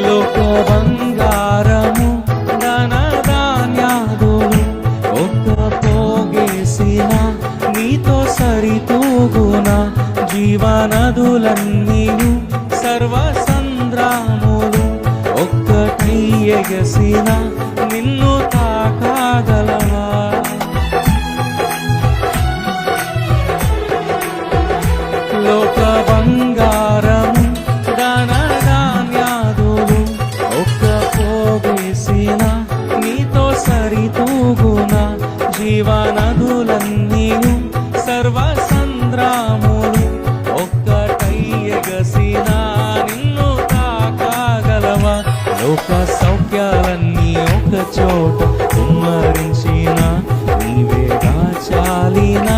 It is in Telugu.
లోక బంగారము ధనధాన్యాదులు ఒక్క పోగేసిన నీతో సరితూగున జీవనదులన్నీయు సర్వసంద్రాములు ఒక్కటై ఎగసిన నిన్ను తాకాగలవా? లోక బంగారము ధనధాన్యాదులు ఒక్క పోగేసిన నీతో సరితూగున జీవనదులన్నీయు సర్వసంద్రాములు ఒక్కటై ఎగసిన నిన్ను తాకాగలవా? లోక సౌఖ్యాలన్నీ ఒక చోట కుమ్మరించిన నీవేగా చాలిన